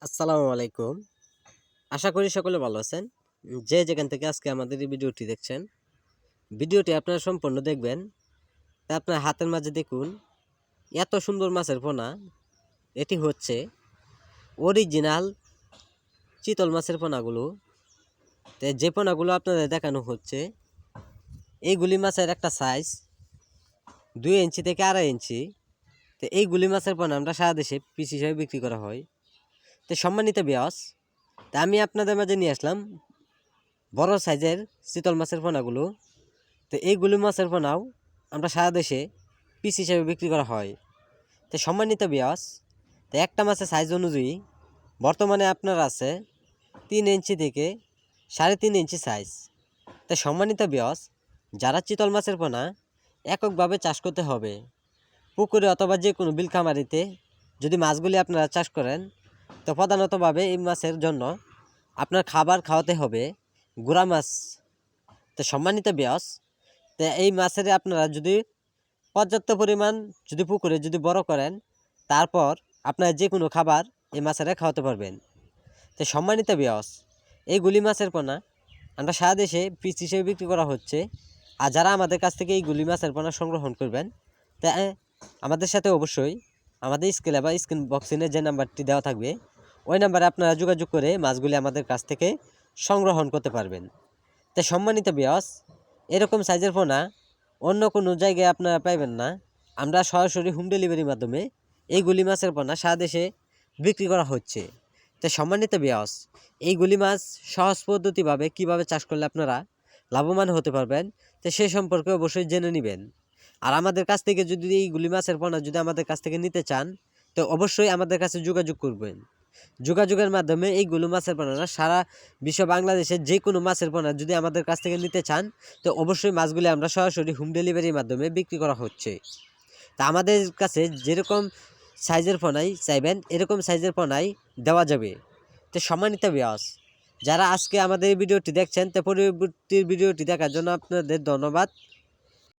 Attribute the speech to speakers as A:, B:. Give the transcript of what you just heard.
A: আসসালামু আলাইকুম। আশা করি সকলে ভালো আছেন। যে যেখান থেকে আজকে আমাদের এই ভিডিওটি দেখছেন, ভিডিওটি আপনারা সম্পূর্ণ দেখবেন। তা আপনার হাতের মাঝে দেখুন, এত সুন্দর মাছের পোনা। এটি হচ্ছে অরিজিনাল চিতল মাছের পোনাগুলো। তো যে পোনাগুলো আপনাদের দেখানো হচ্ছে, এইগুলি মাছের একটা সাইজ 2 ইঞ্চি থেকে 2.5 ইঞ্চি। তো এইগুলি মাছের পোনা আমরা সারা দেশে পিস হিসেবে বিক্রি করা হয়। তো সম্মানিত ভিউয়ার্স, তা আমি আপনাদের মাঝে নিয়ে আসলাম বড় সাইজের চিতল মাছের পোনাগুলো। তো এইগুলি মাছের পোনাও আমরা সারা দেশে পিস হিসেবে বিক্রি করা হয়। তো সম্মানিত ভিউয়ার্স, তো একটা মাছের সাইজ অনুযায়ী বর্তমানে আপনার আছে 3 ইঞ্চি থেকে 3.5 ইঞ্চি সাইজ। তো সম্মানিত ভিউয়ার্স, যারা চিতল মাছের পোনা এককভাবে চাষ করতে হবে, পুকুরে অথবা যে কোনো বিল খামারিতে যদি মাছগুলি আপনারা চাষ করেন, তো প্রধানতভাবে এই মাছের জন্য আপনার খাবার খাওয়াতে হবে গুড়া মাছ। তো সম্মানিত ভিউয়ার্স, তো এই মাছের আপনারা যদি পর্যাপ্ত পরিমাণ যদি পুকুরে যদি বড় করেন, তারপর আপনারা যে কোনো খাবার এই মাছেরা খাওয়াতে পারবেন। তো সম্মানিত ভিউয়ার্স, এই গুলি মাছের পোনা আমরা সারা দেশে পিস হিসেবে বিক্রি করা হচ্ছে। আর যারা আমাদের কাছ থেকে এই গুলি মাছের পোনা সংগ্রহণ করবেন, তা আমাদের সাথে অবশ্যই আমাদের স্কেলে বা স্ক্রিন বক্সিনে যে নাম্বারটি দেওয়া থাকবে, ওই নাম্বারে আপনারা যোগাযোগ করে মাছগুলি আমাদের কাছ থেকে সংগ্রহণ করতে পারবেন। তো সম্মানিত ভিউয়ার্স, এরকম সাইজের পোনা অন্য কোনো জায়গায় আপনারা পাইবেন না। আমরা সরাসরি হোম ডেলিভারির মাধ্যমে এই গুলি মাছের পোনা সারা দেশে বিক্রি করা হচ্ছে। তো সম্মানিত ভিউয়ার্স, এই গুলি মাছ সহজ পদ্ধতিভাবে কীভাবে চাষ করলে আপনারা লাভবান হতে পারবেন, তো সে সম্পর্কে অবশ্যই জেনে নেবেন। আর আমাদের কাছ থেকে যদি এই গুলি মাছের পোনা যদি আমাদের কাছ থেকে নিতে চান, তো অবশ্যই আমাদের কাছে যোগাযোগ করবেন। যোগাযোগের মাধ্যমে এই গুলো মাছের পোনা সারা বিশ্ব বাংলাদেশের যে কোনো মাছের পোনা যদি আমাদের কাছ থেকে নিতে চান, তো অবশ্যই মাছগুলি আমরা সরাসরি হোম ডেলিভারির মাধ্যমে বিক্রি করা হচ্ছে। তা আমাদের কাছে যেরকম সাইজের পোনাই চাইবেন, এরকম সাইজের পোনাই দেওয়া যাবে। তো সম্মানিত ভিউয়ার্স, যারা আজকে আমাদের এই ভিডিওটি দেখছেন, তো পরবর্তী ভিডিওটি দেখার জন্য আপনাদের ধন্যবাদ।